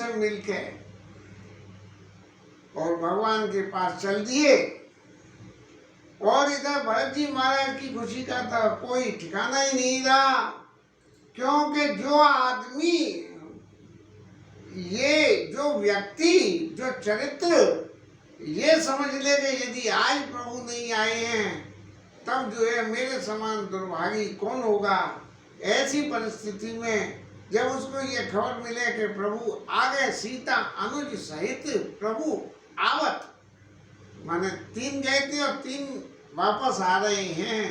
से मिलके और भगवान के पास चल दिए। और इधर भरत जी महाराज की खुशी का तो कोई ठिकाना ही नहीं रहा, क्योंकि जो आदमी, ये जो व्यक्ति, जो चरित्र ये समझ ले कि यदि आज प्रभु नहीं आए हैं तब जो है मेरे समान दुर्भागी कौन होगा। ऐसी परिस्थिति में जब उसको ये खबर मिले कि प्रभु आ गए, सीता अनुज सहित प्रभु आवत, माने 3 गए थे और 3 वापस आ रहे हैं,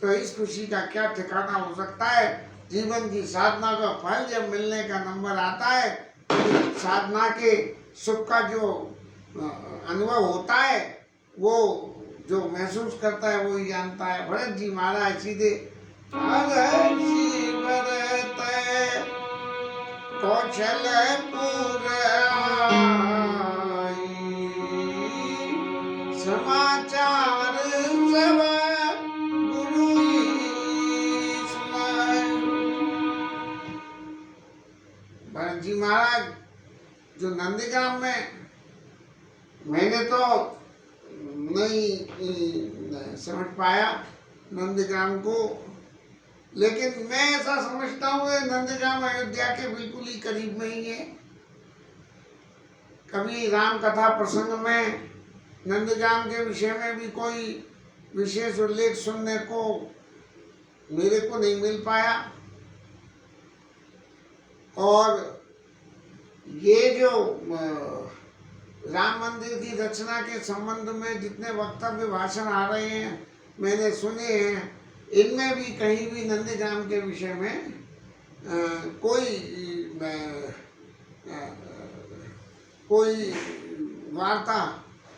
तो इस खुशी का क्या ठिकाना हो सकता है। जीवन की साधना का फल जब मिलने का नंबर आता है, साधना के सुख का जो अनुभव होता है वो जो महसूस करता है वो ही जानता है। भरत जी महाराज सीधे कौशलपुर समाचार सब गुरु सुनाए। भरत जी महाराज जो नंदीग्राम में, मैंने तो नहीं समझ पाया नंदीग्राम को, लेकिन मैं ऐसा समझता हूँ नंदीग्राम अयोध्या के बिल्कुल ही करीब में ही है। कभी राम कथा प्रसंग में नंदीग्राम के विषय में भी कोई विशेष उल्लेख सुनने को मेरे को नहीं मिल पाया। और ये जो राम मंदिर की रचना के संबंध में जितने वक्तव्य भाषण आ रहे हैं मैंने सुने हैं, इनमें भी कहीं भी नंदीग्राम के विषय में कोई वार्ता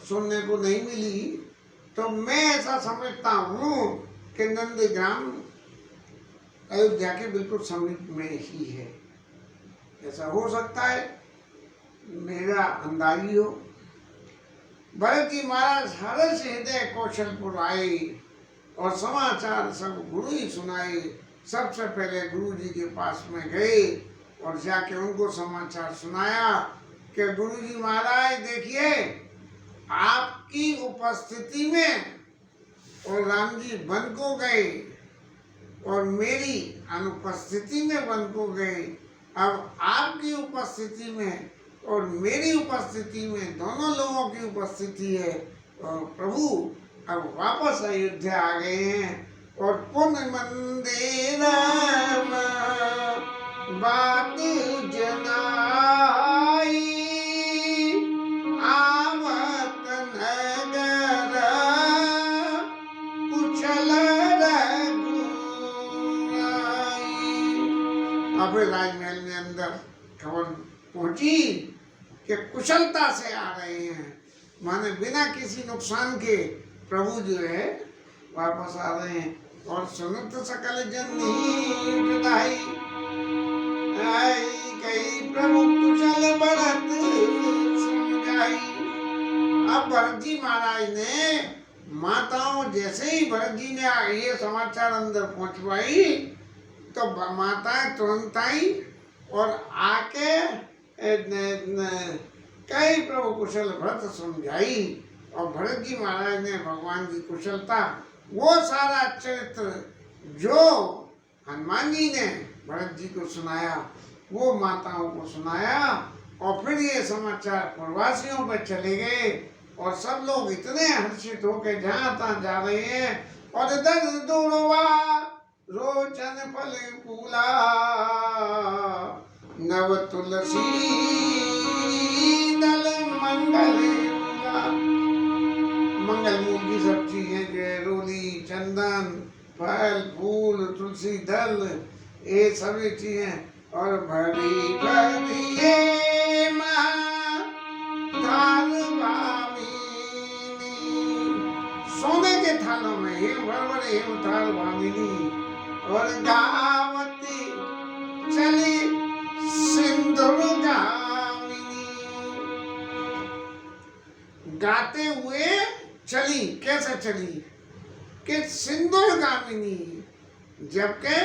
सुनने को नहीं मिली। तो मैं ऐसा समझता हूँ कि नंदीग्राम अयोध्या के बिल्कुल समीप में ही है। ऐसा हो सकता है, मेरा अंदाजी हो। भरत जी महाराज हर्ष हृदय कौशलपुर आए और समाचार सब गुरु ही सुनाए। सबसे पहले गुरु जी के पास में गए और जाके उनको समाचार सुनाया कि गुरु जी महाराज देखिए, आपकी उपस्थिति में और राम जी वन को गए और मेरी अनुपस्थिति में वन को गए। अब आपकी उपस्थिति में और मेरी उपस्थिति में दोनों लोगों की उपस्थिति है और प्रभु अब वापस अयोध्या आ गए हैं। और पुण्य मंदिर बात जनाई, आवत नगर कुशल रघुराई। अब राजमहल में अंदर खबर पहुंची कि कुशलता से आ रहे हैं, माने बिना किसी नुकसान के प्रभु जो है वापस आ रहे हैं। और सुनत सकल जन बधाई, कई प्रभु कुशल भरत समझाई। अब भरत जी महाराज ने माताओं, जैसे ही भरत जी ने ये समाचार अंदर पहुंचवाई तो माताएं तुरंत आई और आके कई प्रभु कुशल भरत समझाई। और भरत जी महाराज ने भगवान की कुशलता, वो सारा चरित्र जो हनुमान जी ने भरत जी को सुनाया वो माताओं को सुनाया। और फिर ये समाचार प्रवासियों पर चले गए और सब लोग इतने हर्षित होकर जहाँ तहाँ जा रहे हैं। और इधर दूरवा रोचन फल फूला, नव तुलसी दल मंगल मूला। मंगल मूल की सब चीजें, रोली, चंदन, फल फूल, तुलसी दल, ये सभी चीजें। और भरी भरी ये थाल भामिनी, सोने के थालों में हे भर हेम थाल भामिनी। और गावती चली सिंदूर गामिनी, गाते हुए चली। कैसे चली कि सिंदूर गामिनी, जबकि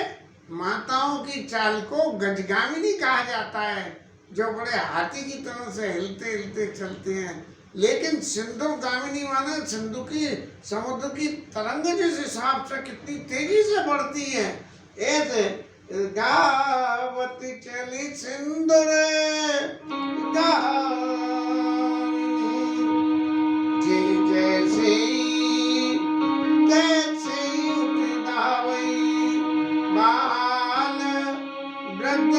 माताओं की चाल को गजगामिनी कहा जाता है। जो बड़े हाथी की तरह से हिलते हिलते चलते हैं, लेकिन सिंधु गामिनी माने सिंधु की समुद्र की तरंग जिस हिसाब से कितनी तेजी से बढ़ती है, ऐसे गावती चली सिंधु रे जे जैसे तैसे उठ धावई बाल वृद्ध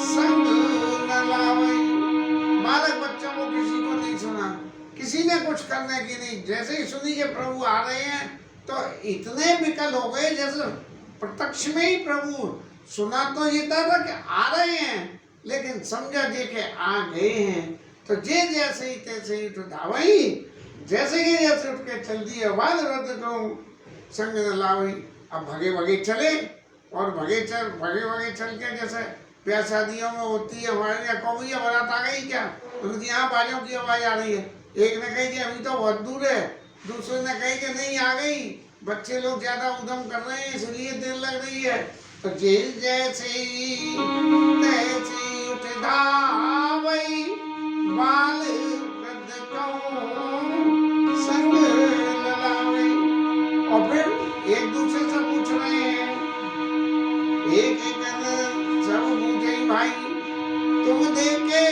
संग न लावई। बालक बच्चों को किसी को नहीं सुना, किसी ने कुछ करने की नहीं। जैसे ही सुनी के प्रभु आ रहे हैं तो इतने विकल हो गए, जैसे प्रत्यक्ष में ही प्रभु सुना तो ये था कि आ रहे हैं, लेकिन समझा जे के आ गए हैं तो जे जैसे ही तैसे ही तो धावई, जैसे ही जैसे उठ के चल दिए बाल रद्द कहूँ संग न लावई। अब भगे भगे चले और भगे चल के जैसे ब्याह शादियों में होती है हमारे यहाँ, कहो भैया बारात आ गई क्या, उनकी यहाँ बाजों की आवाज आ रही है। एक ने कही कि अभी तो बहुत दूर है, दूसरे ने कही कि नहीं आ गई, बच्चे लोग ज्यादा उद्यम कर रहे हैं इसलिए देर लग रही है। तो जेल जैसे तैसे उठ धावई बाल वृद्ध कहूँ संग न लावई। और फिर एक दूसरे से पूछ रहे हैं, एक एक सब पूछे भाई तुम देखे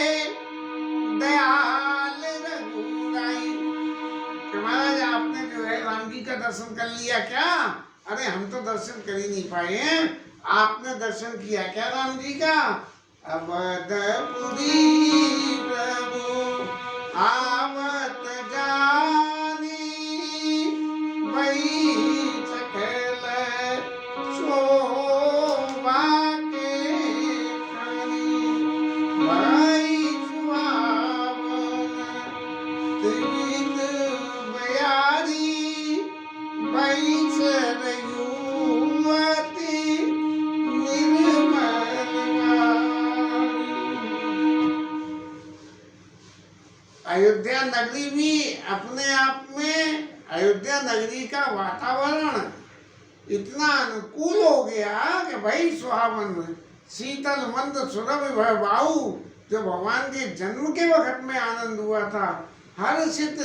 दयाल रघुराई, कि महाराज आपने जो है राम जी का दर्शन कर लिया क्या? अरे हम तो दर्शन कर ही नहीं पाए हैं, आपने दर्शन किया क्या राम जी का? अवधपुरी प्रभु आवत जानी वही सकल शोभा के खानी, भाई सुहावन त्रिविध बयारी भाई सरयुवती निर्मल वाणी। अयोध्या नगरी भी अपने आप में, अयोध्या नगरी का वातावरण इतना अनुकूल हो गया कि भाई सुहावन शीतल मंद सुरभ भय बाहु, जो भगवान के जन्म के वक्त में आनंद हुआ था, हर्षित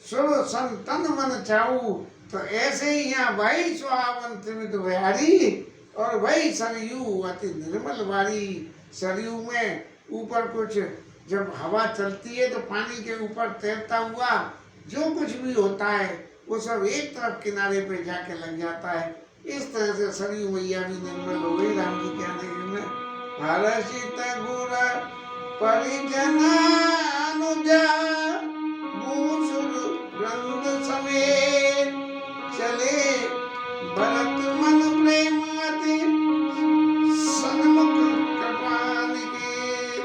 सुर संतन मन चाहू, तो ऐसे ही यहाँ भाई सुहावन त्रिविध बिहारी और भाई सरयू अति निर्मल वारी। सरयू में ऊपर कुछ जब हवा चलती है तो पानी के ऊपर तैरता हुआ जो कुछ भी होता है वो सब एक तरफ किनारे पे जाके लग जाता है। इस तरह से सरयू मैया भी निर्मल हो गई राम जी के आने में। हर्षित गुर परिजन अनुजा भूसुर वृंद समेत चले भरत मन प्रेम अति सन्मुख कृपा निकेत।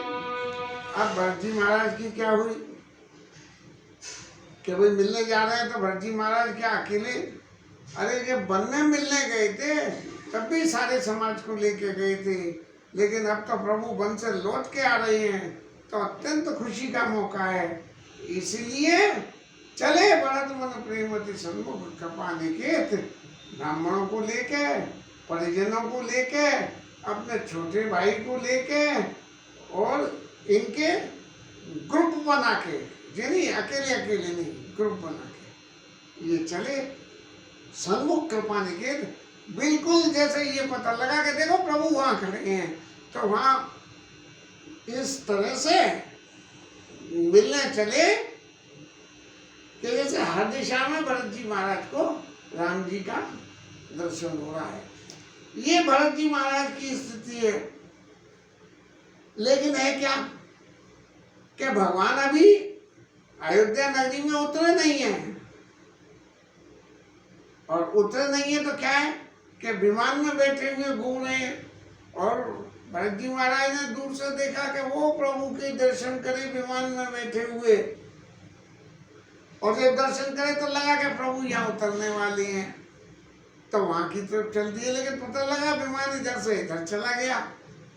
अब भरत जी महाराज की क्या हुई कि भाई मिलने जा रहे हैं तो भरत जी महाराज क्या अकेले? अरे जब वन में मिलने गए थे तब भी सारे समाज को लेके गए थे, लेकिन अब तो प्रभु वन से लौट के आ रहे हैं तो अत्यंत खुशी का मौका है, इसलिए चले भरत मन प्रेमति सन्मुख कृपा निकेत। ब्राह्मणों को लेके, परिजनों को लेके, अपने छोटे भाई को लेके और इनके ग्रुप बना के, यानी अकेले अकेले नहीं, ग्रुप बना के ये चले सन्मुख कृपा निकेत। बिल्कुल जैसे ये पता लगा कि देखो प्रभु वहां खड़े हैं, तो वहां इस तरह से मिलने चले कि जैसे हर दिशा में भरत जी महाराज को राम जी का दर्शन हो रहा है। ये भरत जी महाराज की स्थिति है। लेकिन है क्या कि भगवान अभी अयोध्या नगरी में उतरे नहीं है, और उतरे नहीं है तो क्या है कि विमान में बैठे हुए घूम रहे हैं। और भरत जी महाराज ने दूर से देखा कि वो प्रभु के दर्शन करे विमान में बैठे हुए, और जब दर्शन करे तो लगा कि प्रभु यहाँ उतरने वाले हैं, तो वहां की तरफ चल दिए। लेकिन पता लगा विमान इधर से इधर चला गया,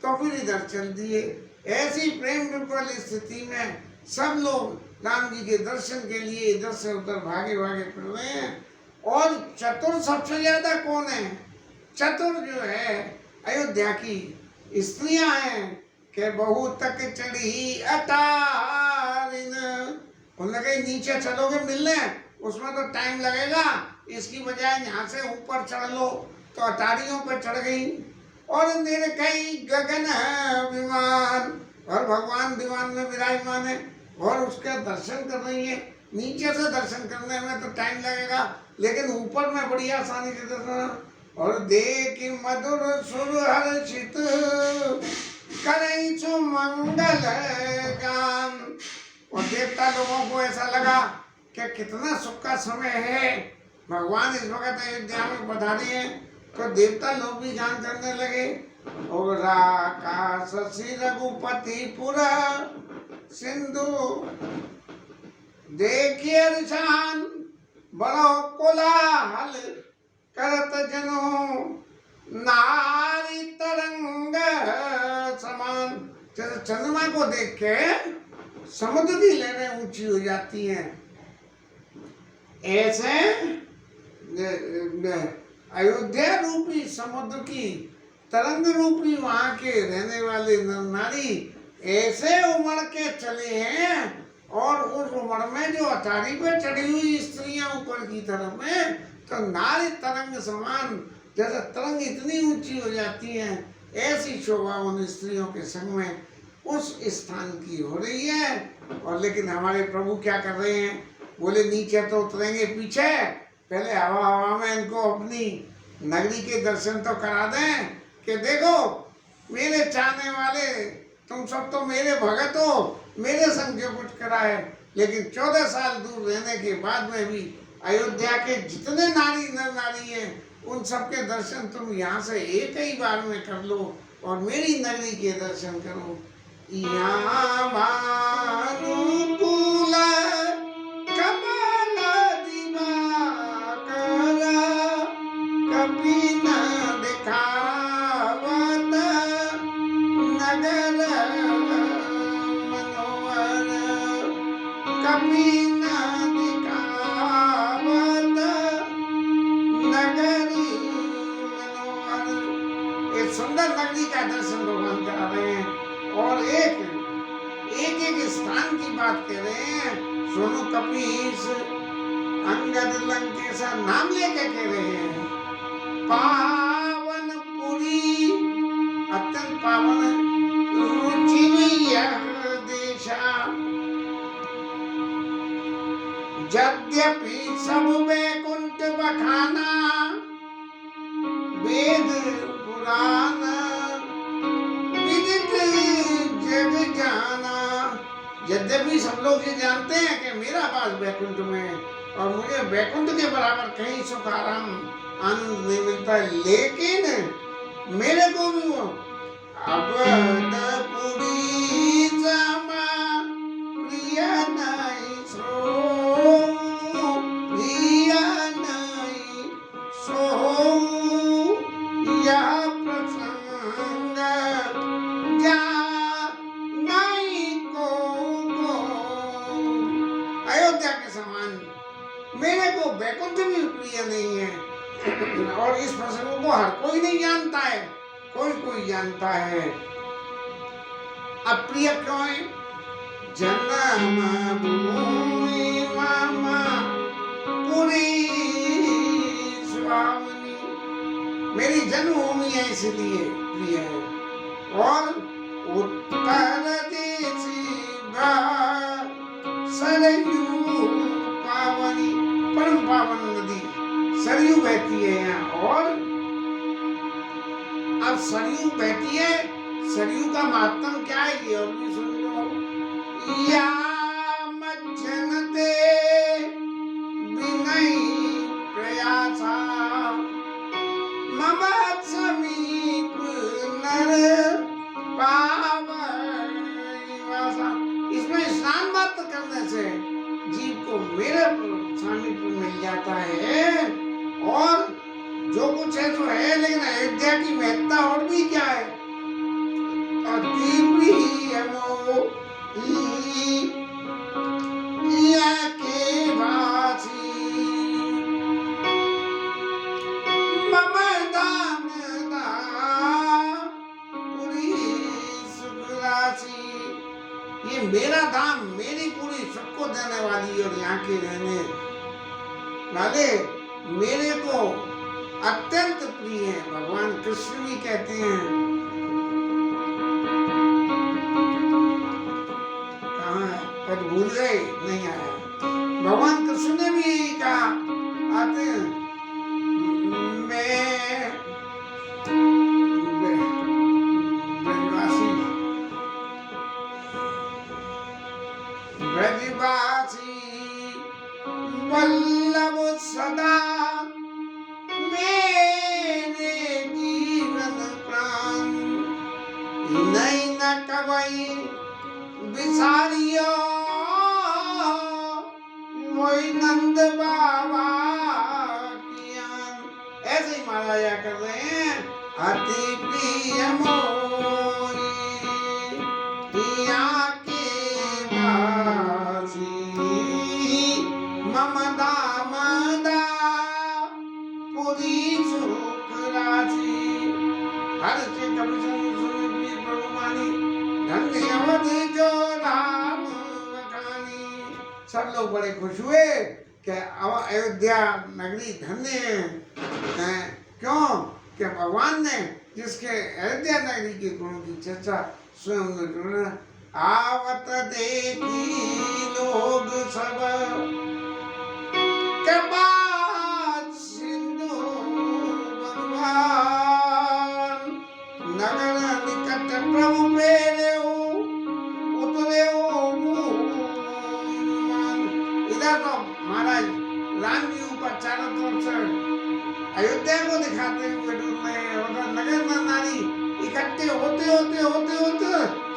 तो फिर इधर चल दिए। ऐसी प्रेम विफल स्थिति में सब लोग राम जी के दर्शन के लिए इधर से उधर भागे भागे फिर रहे हैं। और चतुर सबसे ज्यादा कौन है? चतुर जो है अयोध्या की स्त्रियां हैं कि बहू तक चढ़ी अटारिन, उन्होंने कहीं नीचे चलोगे मिलने उसमें तो टाइम लगेगा, इसकी बजाय यहाँ से ऊपर चढ़ लो, तो अटारियों पर चढ़ गई। और निरखई गगन विमान, और भगवान विमान में विराजमान है और उसका दर्शन कर रही है। नीचे से दर्शन करने में तो टाइम लगेगा, लेकिन ऊपर में बड़ी आसानी से दर्शन। और देख मधुर सुर हर्षित करई सु मंगल गान, और देवता लोगों को ऐसा लगा कि कितना सुख का समय है, भगवान इस वक्त अयोध्या में पधारे हैं, तो देवता लोग भी गान करने लगे। और राका शशि रघुपति पुरा सिंधु देखिए निशान, बड़ो कोलाहल करत जनो नारी तरंग समान। जैसे चंद्रमा को देख के समुद्र की लहरें ऊंची हो जाती हैं, ऐसे अयोध्या रूपी समुद्र की तरंग रूपी वहां के रहने वाले नर नारी ऐसे उमड़ के चले हैं। और उस उमड़ में जो अटारी पे चढ़ी हुई स्त्रियां ऊपर की तरफ में, तो नारी तरंग समान, जैसे तरंग इतनी ऊंची हो जाती हैं, ऐसी शोभा उन स्त्रियों के संग में उस स्थान की हो रही है। और लेकिन हमारे प्रभु क्या कर रहे हैं, बोले नीचे तो उतरेंगे पीछे, पहले हवा हवा में इनको अपनी नगरी के दर्शन तो करा दें कि देखो मेरे चाहने वाले तुम सब तो मेरे भगत हो, मेरे संग जो कुछ करा है। लेकिन 14 साल दूर रहने के बाद में भी अयोध्या के जितने नारी नर नारी हैं, उन सबके दर्शन तुम यहाँ से एक ही बार में कर लो और मेरी नगरी के दर्शन करो। यहाँ भानुकूल कमल दिवाकर, कभी न दिखावत नगर मनोहर, कभी न दिखावत नगरी मनोहर। एक सुंदर नगरी का दर्शन भगवान करा रहे हैं और एक स्थान की बात कह रहे हैं। सोनू कपीस अंगद लंकेश नाम लेके कह रहे हैं, पावनपुरी अत्यंत पावन रुचि यह देशा, यद्यपि सब वैकुंठ बखाना वेद पुराण विदित जग जाना। यद्यपि सब लोग ये जानते हैं कि मेरा वास वैकुंठ में है और मुझे वैकुंठ के बराबर कहीं सुख आराम आनंद नहीं मिलता है, लेकिन मेरे को भी वो अवधपुरी समा प्रिय नहीं सो, प्रिय नहीं सो यह प्रसंग जा नहीं को। अयोध्या के समान मेरे को वैकुंठ भी प्रिय नहीं है और इस प्रसंग को हर कोई नहीं जानता है, कोई कोई जानता है। अप्रिय क्यों है? जन्म भूमि मामा पुरी स्वामिनी, मेरी जन्मभूमि है इसलिए प्रिय है। और उत्तर देशी सरयू पावनी, परम पावन नदी सरयू बहती है यहाँ। और अब सरयू बहती है, सरयू का महत्व क्या है ये और भी सुन लो। या मज्जनते विनय प्रयासा मम समीप नर पावनिवासा। इसमें स्नान मात्र करने से जीव को मेरे सामीप्य मिल जाता है। और जो कुछ है तो है, लेकिन अयोध्या की महत्ता और भी क्या है, अति प्रियमो के वासी मम दान पुरी ये मेरा धाम, मेरी पूरी सबको देने वाली और यहाँ के रहने वाले मेरे को अत्यंत प्रिय है। भगवान कृष्ण भी कहते हैं, कहाँ है पर भूल गए, नहीं आया। भगवान कृष्ण ने भी यही कहा, आते हैं मैं ब्रजवासी वल्लभ सदा मेरे जीवन प्राण, नहीं न कवई बिसारियो मोई नंद बाबा कियान। ऐसे ही महाराजा कर रहे हैं, अति प्रिय मोई ममदा मदा पुरी सुख राशि, हर से कभी सुनी प्रभु मानी, धन्य अवध जो राम बखानी। सब लोग बड़े खुश हुए कि अयोध्या नगरी धन्य है। क्यों? कि भगवान ने जिसके अयोध्या नगरी के गुणों की चर्चा स्वयं ने जोड़ा। आवत देखी लोग सब सिंधु भगवान, नगर निकट प्रभु पेरे उतरे इधर तो महाराज राम जी ऊपर चारों तरफ से अयोध्या को दिखाते हुए डूब रहे, और नगर नारी इकट्ठे होते होते होते होते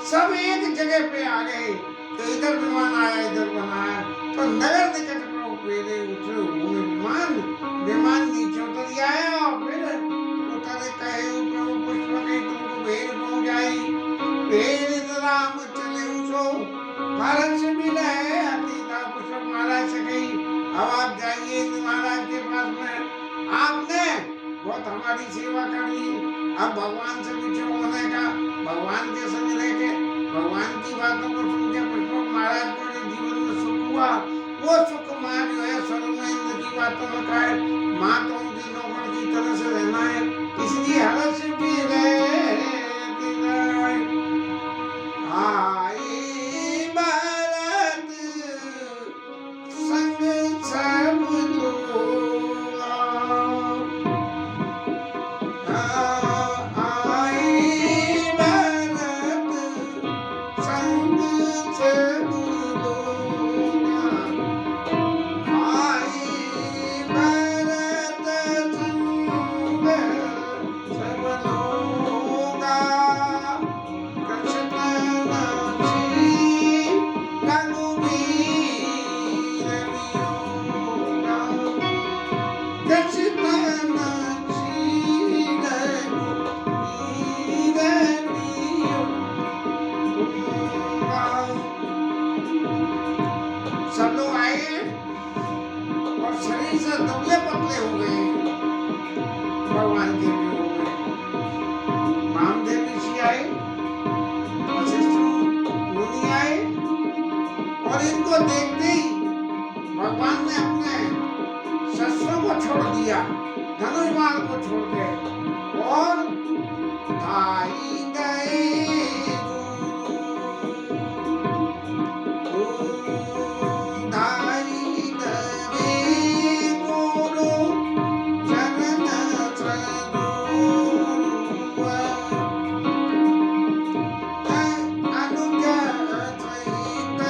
सब एक जगह पे आ गए। तो इधर विमान आया, इधर बनाया, तो नगर निकट प्रभु पेरे उतरे भूमि विमान, विमान नीचे उतर आया, और फिर उतरे कहे प्रभु पुष्प गई तुमको भेद पहुंचाई, भेद राम चले उसो भारत से मिला है अतीता पुष्प महाराज से गई। अब आप जाइए महाराज के पास में, आपने बहुत हमारी सेवा कर ली, अब भगवान से पीछे होने का, भगवान के संग लेके भगवान की बातों को सुन के पुष्पक महाराज को जो जीवन में सुख हुआ, वो सुख माँ जो है स्वर्ग में इंद्र की बातों में का है। माँ तो उनकी नौकर की तरह से रहना है, इसलिए हर्ष भी आई भारत संग सब लोग, आई भारत संग सब लोग, आई भारत संग सब लोग, कृष्ण नाची रघुवीर वियोगा, कृष्ण नाची रघुवीर वियोगा। सब लोग आए और शरीर से दुबले पतले हो गए, भगवान के भी हो गए। वामदेव ऋषि आए, वशिष्ठ मुनि आए, और इनको देखते ही भगवान ने अपने शस्त्रों को छोड़ दिया, धनुष बाण को छोड़ के, और धाई गए धाई गए गुरु चरण सरोवर, अनुज सहित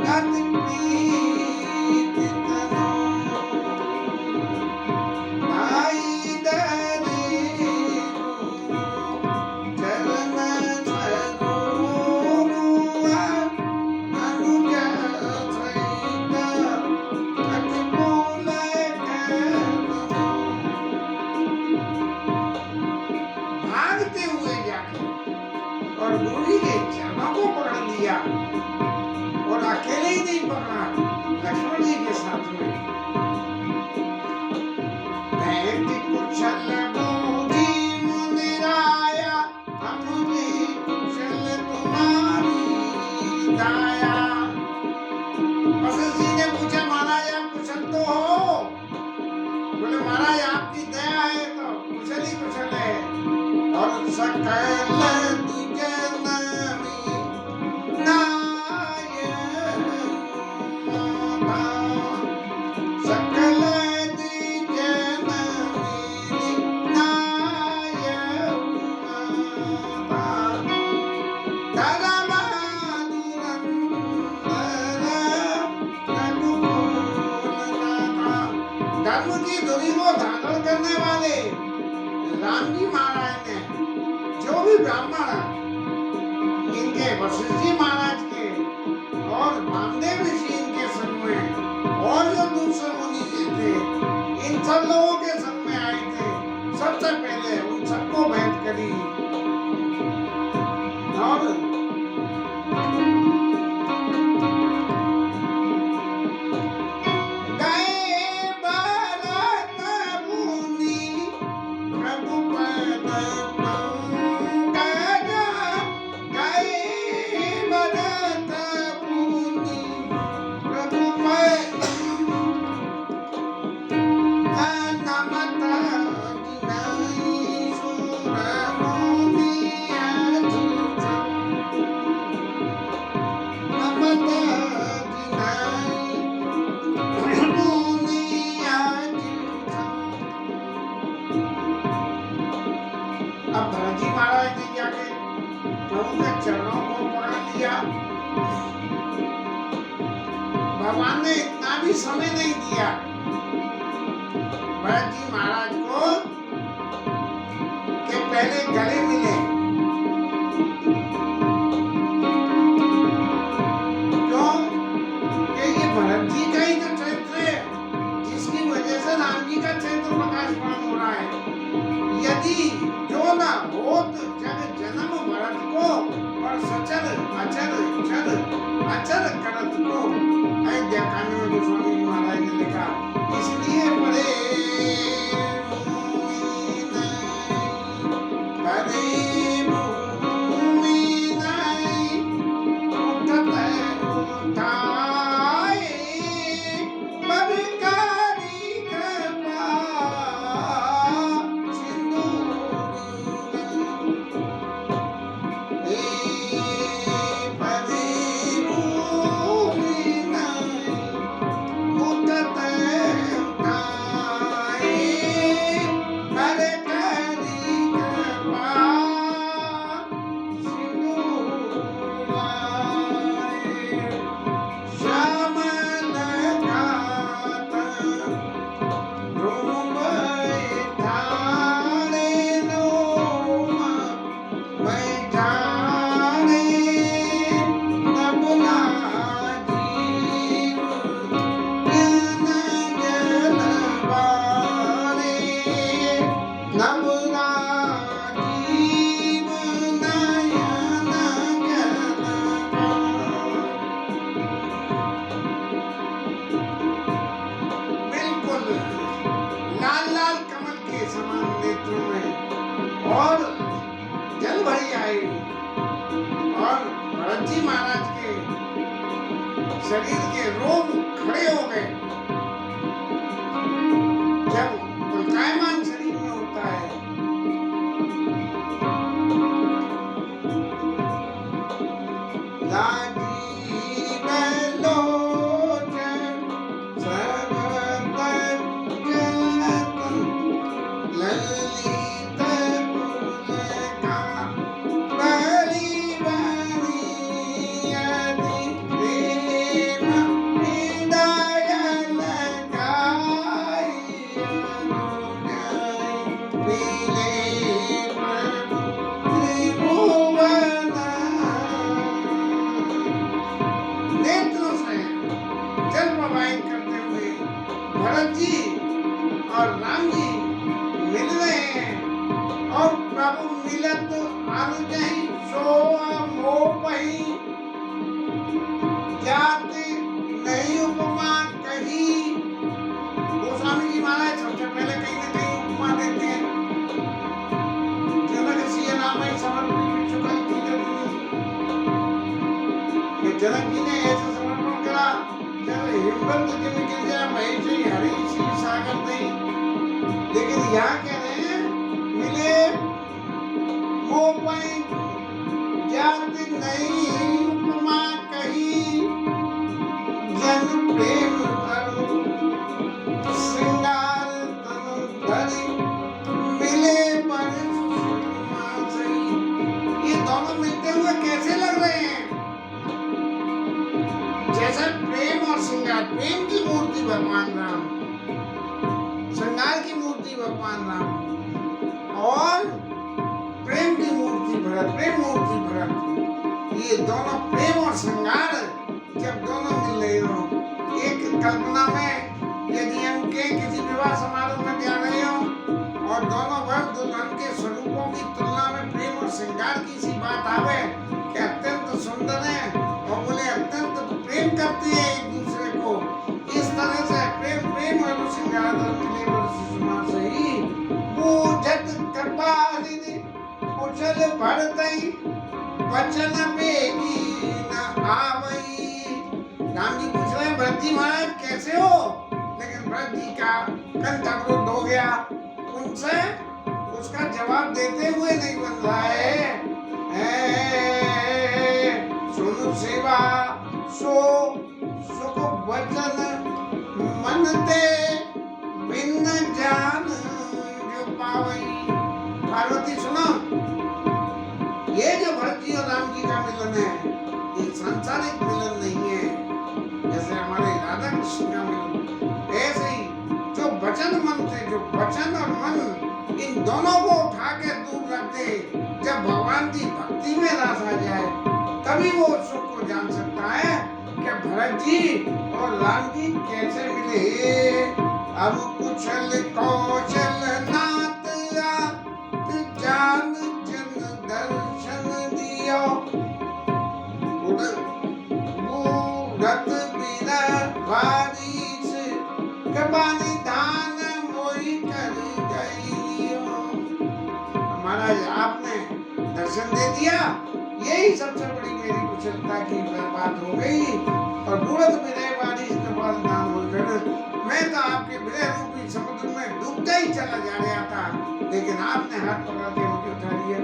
अति प्रीति तनु, धाई गए चरण सरोवर, अनुज सहित अति पुलक भागते हुए जाके और गुरु के चरणों को पकड़ लिया, और अकेले ही नहीं पकड़ा, लक्ष्मण जी के साथ में। भेंट कुशल बूझी मुनिराया, हम भी कुशल तुम्हारी, गाया। वशिष्ठ जी ने पूछा महाराज आप कुशल तो हो? बोले महाराज आपकी दया है तो कुशल ही कुशल है। और सकल धर्म की धुरी को धारण करने वाले राम जी महाराज ने जो भी ब्राह्मण इनके वशिष्ठ जी महाराज के और वामदेव ऋषि इनके संग में और जो दूसरे मुनि जी थे इन सब लोगों के संग में आए थे, सबसे पहले उन सबको भेंट करी। और अब भरत जी महाराज ने जाके प्रभु के चरणों को पकड़ लिया। भगवान ने इतना भी समय नहीं दिया भरत जी महाराज को कि पहले गले मिले। क्यों? कि ये भरत जी का ही तो चरित्र है जिसकी वजह से राम जी का चरित्र प्रकाशमान हो रहा है। यदि जो ना होत जग जन्म भरत को और सचर अचर चर अचर करत को। अयोध्या कांड में गोस्वामी जी महाराज ने लिखा, इसलिए पढ़े और जल भरी आई और भरत जी महाराज के शरीर के रोम खड़े हो गए। जब पुलकायमान शरीर में होता है भरत जी और राम जी मिल रहे हैं और प्रभु मिलत अनुजहि सो मोपहि जाति नहीं उपमा कही। गोस्वामी जी महाराज सबसे पहले कहीं ना कहीं उपमा देते हैं। जनक सिया नाम समर्पित जनक जी ने ऐसा समर्पण करा जब हिमवंत जिन गिरजा महेश हरि श्री सागर नहीं। लेकिन यहाँ कह रहे हैं मिले वो पई जात नहीं उपमा कही जन प्रेम करो श्रृंगार तनु धरि मिले पर सुषमा सही। ये दोनों मिलते हुए कैसे लग रहे हैं? जैसा प्रेम और श्रृंगार, प्रेम की मूर्ति भगवान राम, श्रृंगार की मूर्ति भगवान राम और प्रेम की मूर्ति भरत, प्रेम मूर्ति भरत। ये दोनों प्रेम और श्रृंगार जब दोनों मिल रहे हो, एक कल्पना में यदि हम के किसी विवाह समारोह में जा रहे हो और दोनों वर दुल्हन के स्वरूपों की तुलना में प्रेम और श्रृंगार की सी बात आवे कि अत्यंत सुंदर है और बोले अत्यंत प्रेम करते हैं एक दूसरे को, इस तरह से प्रेम प्रेम और श्रृंगार मिले वर सुषमा सही। पूजत कृपा निधि कुशल भरतई वचन बेगी न आवई। राम जी पूछ रहे हैं भरत जी महाराज कैसे हो, लेकिन भरत जी का कंठ अवरुद्ध हो गया, उनसे उसका जवाब देते हुए नहीं बन रहा है। सुन सेवा सो सुख वचन मनते भिन्न जान जो पावई। पार्वती सुनो, ये जो भरत जी और राम जी का मिलन है ये सांसारिक मिलन नहीं है, जैसे हमारे राधा कृष्ण का मिलन, ऐसे ही जो वचन मन थे, जो वचन और मन इन दोनों को उठा के दूर रख दे, जब भगवान की भक्ति में रस आ जाए तभी वो सुख को जान सकता है कि भरत जी और राम जी कैसे मिले। अब कुशल कौशल नाथ जान जन दर्शन दियो बूढ़त बीरा बारिश कबानी दान मोई कर गई। महाराज आपने दर्शन दे दिया, यही सबसे बड़ी मेरी कुशलता की बात हो गई। और बूढ़त बीरा बारिश कबानी दान मोई कर, मैं तो आपके विरह रूपी समुद्र में डूबता ही चला जा रहा था, लेकिन आपने हाथ पकड़ के मुझे उठा लिया।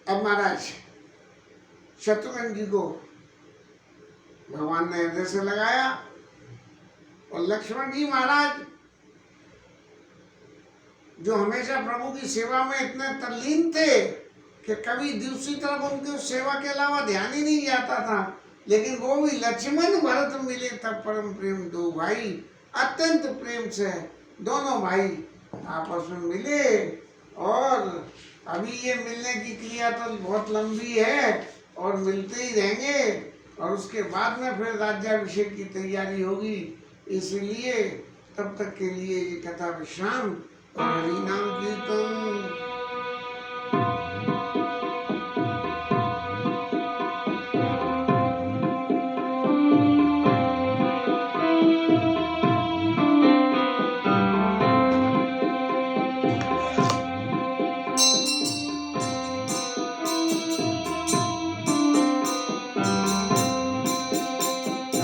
अब महाराज शत्रुघ्न जी को भगवान ने हृदय से लगाया और लक्ष्मण जी महाराज जो हमेशा प्रभु की सेवा में इतने तल्लीन थे कि कभी दूसरी तरफ उनकी सेवा के अलावा ध्यान ही नहीं जाता था, लेकिन वो भी लक्ष्मण भरत मिले तब परम प्रेम। दो भाई अत्यंत प्रेम से दोनों भाई आपस में मिले और अभी ये मिलने की क्रिया तो बहुत लंबी है और मिलते ही रहेंगे और उसके बाद में फिर राज्याभिषेक की तैयारी होगी, इसलिए तब तक के लिए ये कथा विश्राम और हरि नाम कीर्तन।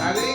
Hare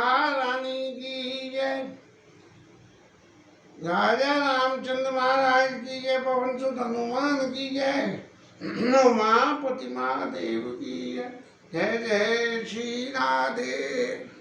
महारानी की जय, राजा रामचंद्र महाराज की जय, पवन सुत हनुमान की जय, उमापति महादेव की जय। जय जय श्री राधे।